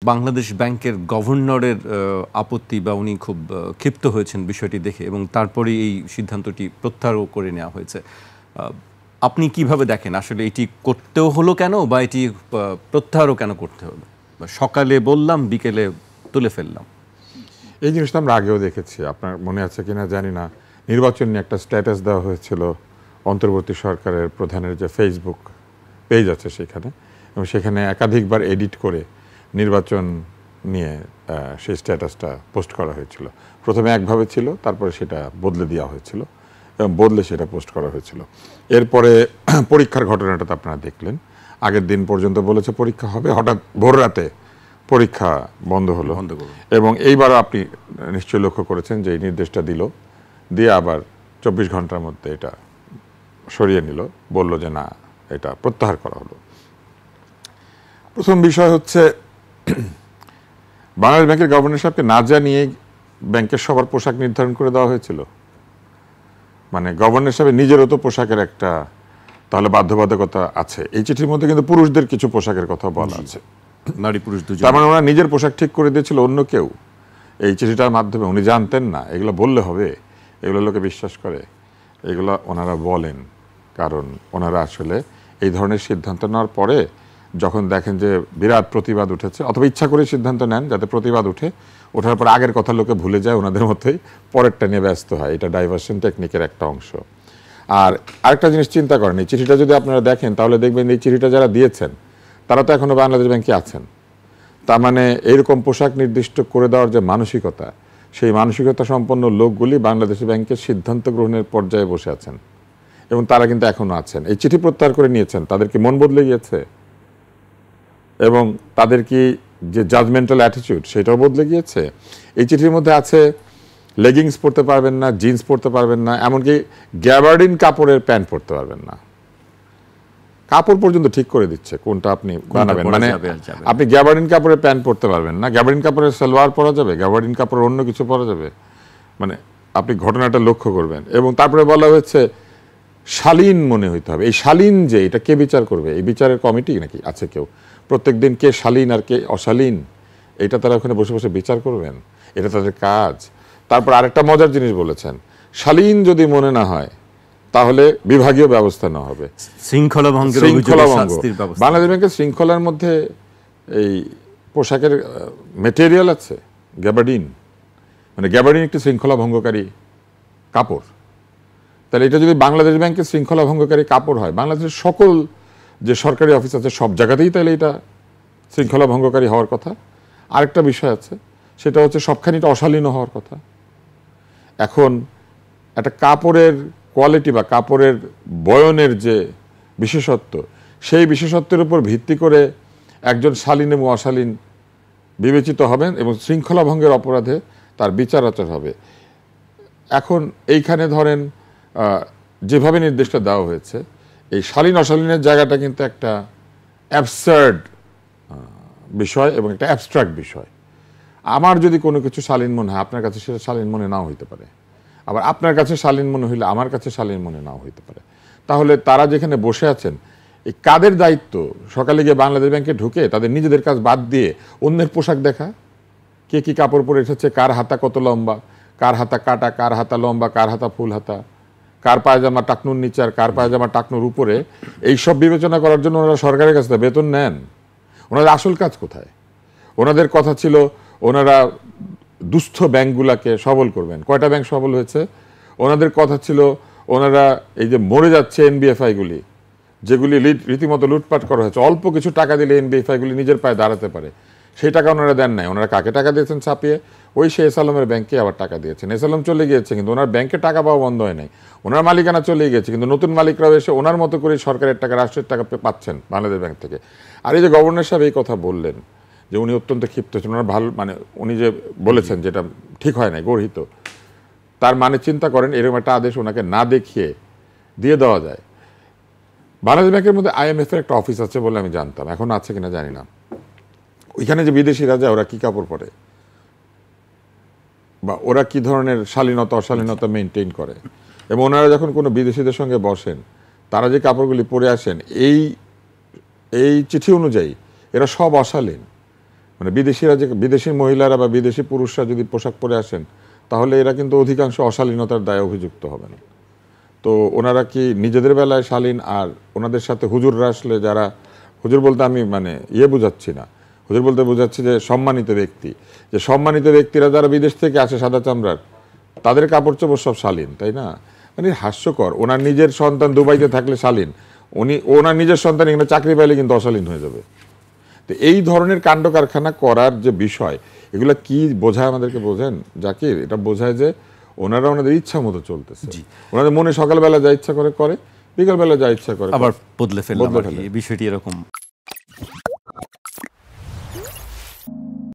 বাংলাদেশ ব্যাংকের গভর্নরের আপত্তি বা উনি খুব ক্ষিপ্ত হয়েছেন বিষয়টি দেখে এবং তারপরেই এই সিদ্ধান্তটি প্রত্যাহারও করে নেওয়া হয়েছে। আপনি কিভাবে দেখেন আসলে এটি করতেও হলো কেন বা এটি প্রত্যাহারও কেন করতে হলো? সকালে বললাম বিকেলে তুলে ফেললাম। এই জিনিসটা আমরা আগেও দেখেছি, আপনার মনে আছে কিনা জানি না। নির্বাচন নিয়ে একটা স্ট্যাটাস দেওয়া হয়েছিল অন্তর্বর্তী সরকারের প্রধানের যে ফেসবুক পেজ আছে সেখানে, এবং সেখানে একাধিকবার এডিট করে নির্বাচন নিয়ে সেই স্ট্যাটাসটা পোস্ট করা হয়েছিল। প্রথমে একভাবে ছিল, তারপরে সেটা বদলে দেওয়া হয়েছিল এবং বদলে সেটা পোস্ট করা হয়েছিল। এরপরে পরীক্ষার ঘটনাটা তো আপনারা দেখলেন। আগের দিন পর্যন্ত বলেছে পরীক্ষা হবে, হঠাৎ ভোর রাতে পরীক্ষা বন্ধ হলো। এবং এইবারও আপনি নিশ্চয়ই লক্ষ্য করেছেন যে এই নির্দেশটা দিয়ে আবার 24 ঘন্টার মধ্যে এটা সরিয়ে নিল, বলল যে না, এটা প্রত্যাহার করা হলো। প্রথম বিষয় হচ্ছে বাংলাদেশ ব্যাংকের গভর্নর সাহেবকে না জানিয়ে ব্যাংকের সবার পোশাক নির্ধারণ করে দেওয়া হয়েছিল। মানে গভর্নর সাহেবের নিজেরও তো পোশাকের একটা তাহলে বাধ্যবাধকতা আছে। এই চিঠির মধ্যে কিন্তু পুরুষদের কিছু পোশাকের কথা বলা আছে, নারী পুরুষ দুজন। তার মানে ওরা নিজের পোশাক ঠিক করে দিয়েছিল অন্য কেউ এই চিঠিটার মাধ্যমে। উনি জানতেন না, এগুলো বললে হবে, এগুলো লোকে বিশ্বাস করে, এগুলো ওনারা বলেন কারণ ওনারা আসলে এই ধরনের সিদ্ধান্ত নেওয়ার পরে যখন দেখেন যে বিরাট প্রতিবাদ উঠেছে, অথবা ইচ্ছা করে সিদ্ধান্ত নেন যাতে প্রতিবাদ ওঠার পর আগের কথা লোকে ভুলে যায়, ওনাদের মধ্যেই পরেরটা নিয়ে ব্যস্ত হয়। এটা ডাইভার্সন টেকনিকের একটা অংশ। আর আরেকটা জিনিস চিন্তা করেন, এই চিঠিটা যদি আপনারা দেখেন তাহলে দেখবেন এই চিঠিটা যারা দিয়েছেন তারা তো এখনো বাংলাদেশ ব্যাংকে আছেন। তার মানে এইরকম পোশাক নির্দিষ্ট করে দেওয়ার যে মানসিকতা, সেই মানসিকতা সম্পন্ন লোকগুলি বাংলাদেশ ব্যাংকের সিদ্ধান্ত গ্রহণের পর্যায়ে বসে আছেন এবং তারা কিন্তু এখনো আছেন। এই চিঠি প্রত্যাহার করে নিয়েছেন, তাদের কি মন বদলে গিয়েছে? এবং তাদের কি যে জাজমেন্টাল অ্যাটিটিউড সেটাও বদলে গিয়েছে? এই চিঠির মধ্যে আছে লেগিংস পরতে পারবেন না, জিন্স পরতে পারবেন না, এমনকি গ্যাবার্ডিন কাপড়ের প্যান্ট পরতে পারবেন না। কাপড় পর্যন্ত ঠিক করে দিচ্ছে কোনটা আপনি বানাবেন। মানে আপনি গ্যাবার্ডিন কাপড়ের প্যান্ট পরতে পারবেন না, গ্যাবার্ডিন কাপড়ের সালোয়ার পরা যাবে, গ্যাবার্ডিন কাপড়ের অন্য কিছু পরা যাবে। মানে আপনি ঘটনাটা লক্ষ্য করবেন। এবং তারপরে বলা হয়েছে শালীন মনে হইতে হবে। এই শালীন যে এটা কে বিচার করবে? এই বিচারের কমিটি নাকি আছে কেউ? প্রত্যেকদিন কে শালীন আর কে অশালীন এটা তারা ওখানে বসে বসে বিচার করবেন? এটা তাদের কাজ। তারপর আরেকটা মজার জিনিস বলেছেন, শালীন যদি মনে না হয় তাহলে বিভাগীয় ব্যবস্থা নেওয়া হবে। শৃঙ্খলা ভঙ্গ। বাংলাদেশ ব্যাংকের শৃঙ্খলার মধ্যে এই পোশাকের মেটেরিয়াল আছে গ্যাবার্ডিন। মানে গ্যাবার্ডিন একটি শৃঙ্খলা ভঙ্গকারী কাপড়। তাহলে এটা যদি বাংলাদেশ ব্যাংকের শৃঙ্খলা ভঙ্গকারী কাপড় হয়, বাংলাদেশের সকল যে সরকারি অফিস আছে সব জায়গাতেই তাহলে এটা শৃঙ্খলা ভঙ্গকারী হওয়ার কথা। আরেকটা বিষয় আছে, সেটা হচ্ছে সবখানি এটা অশালীনও হওয়ার কথা। এখন একটা কাপড়ের কোয়ালিটি বা কাপড়ের বয়নের যে বিশেষত্ব, সেই বিশেষত্বের উপর ভিত্তি করে একজন শালীন এবং অশালীন বিবেচিত হবেন এবং শৃঙ্খলা ভঙ্গের অপরাধে তার বিচার আচার হবে। এখন এইখানে ধরেন যেভাবে নির্দেশটা দেওয়া হয়েছে, এই শালীন অশালীনের জায়গাটা কিন্তু একটা অ্যাবসার্ড বিষয় এবং একটা অ্যাবস্ট্রাক্ট বিষয়। আমার যদি কোনো কিছু শালীন মনে হয়, আপনার কাছে সেটা শালীন মনে নাও হইতে পারে। আবার আপনার কাছে শালীন মনে হইলে আমার কাছে শালীন মনে নাও হইতে পারে। তাহলে তারা যেখানে বসে আছেন, এই কাদের দায়িত্ব সকালে গিয়ে বাংলাদেশ ব্যাংকে ঢুকে তাদের নিজেদের কাজ বাদ দিয়ে অন্যের পোশাক দেখা, কে কি কাপড় পরে এসেছে, কার হাতা কত লম্বা, কার হাতা কাটা, কার হাতা লম্বা, কার হাতা ফুল হাতা, কার পায়জামা টাকনুর নিচে আর কার পায়জামা টাকনুর উপরে, এইসব বিবেচনা করার জন্য ওনারা সরকারের কাছে বেতন নেন। ওনাদের আসল কাজ কোথায়? ওনাদের কথা ছিল ওনারা দুস্থ ব্যাংকগুলোকে সবল করবেন। কয়টা ব্যাংক সবল হয়েছে? ওনাদের কথা ছিল ওনারা এই যে মরে যাচ্ছে এনবিএফআইগুলি, যেগুলি রীতিমতো লুটপাট করা হয়েছে, অল্প কিছু টাকা দিলে এনবিএফআইগুলি নিজের পায়ে দাঁড়াতে পারে, সেই টাকা ওনারা দেন নাই। ওনারা কাকে টাকা দিয়েছেন ছাপিয়ে? ওই সে এসালমের ব্যাংকে আবার টাকা দিয়েছেন। এসালম চলে গিয়েছে কিন্তু ওনার ব্যাংকে টাকা পাওয়া বন্ধ হয় নাই। ওনার মালিকানা চলে গিয়েছে কিন্তু নতুন মালিকরাও এসে ওনার মতো করে সরকারের টাকা, রাষ্ট্রের টাকা পাচ্ছেন বাংলাদেশ ব্যাংক থেকে। আর এই যে গভর্নর সাহেব এই কথা বললেন যে উনি অত্যন্ত ক্ষিপ্ত হচ্ছেন, ওনার ভালো মানে উনি যে বলেছেন যেটা ঠিক হয় নাই, গর্হিত, তার মানে চিন্তা করেন এরকম একটা আদেশ ওনাকে না দেখিয়ে দিয়ে দেওয়া যায়। বাংলাদেশ ব্যাংকের মধ্যে IMF এর একটা অফিস আছে বলে আমি জানতাম, এখন আছে কিনা জানি না। ওইখানে যে বিদেশিরা যায় ওরা কি কাপড় পরে বা ওরা কি ধরনের শালীনতা অশালীনতা মেনটেন করে, এবং ওনারা যখন কোনো বিদেশিদের সঙ্গে বসেন তারা যে কাপড়গুলি পরে আসেন এই চিঠি অনুযায়ী এরা সব অশালীন। মানে বিদেশিরা যে বিদেশি মহিলারা বা বিদেশি পুরুষরা যদি পোশাক পরে আসেন তাহলে এরা কিন্তু অধিকাংশ অশালীনতার দায়ে অভিযুক্ত হবেন। তো ওনারা কি নিজেদের বেলায় শালীন, আর ওনাদের সাথে হুজুররা আসলে যারা, হুজুর বলতে আমি মানে বোঝাচ্ছি না, হুজুর বলতে বোঝাচ্ছি যে সম্মানিত ব্যক্তি, যে সম্মানিত ব্যক্তিরা যারা বিদেশ থেকে আসে সাদা চামড়ার, তাদের কাপড় চোপড় সব শালীন, তাই না? মানে হাস্যকর। ওনার নিজের সন্তান দুবাইতে থাকলে শালীন, ওনার নিজের সন্তান এখানে চাকরি পাইলে কিন্তু অশালীন হয়ে যাবে। তো এই ধরনের কাণ্ড কারখানা করার যে বিষয়, এগুলো কি বোঝায় আমাদেরকে, বোঝেন জাকির? এটা বোঝায় যে ওনারা ওনাদের ইচ্ছা মতো চলতেছে, ওনাদের মনে সকালবেলা যা ইচ্ছা করে, বিকালবেলা যা ইচ্ছা করে আবার বদলে ফেললাম, বিষয়টি এরকম।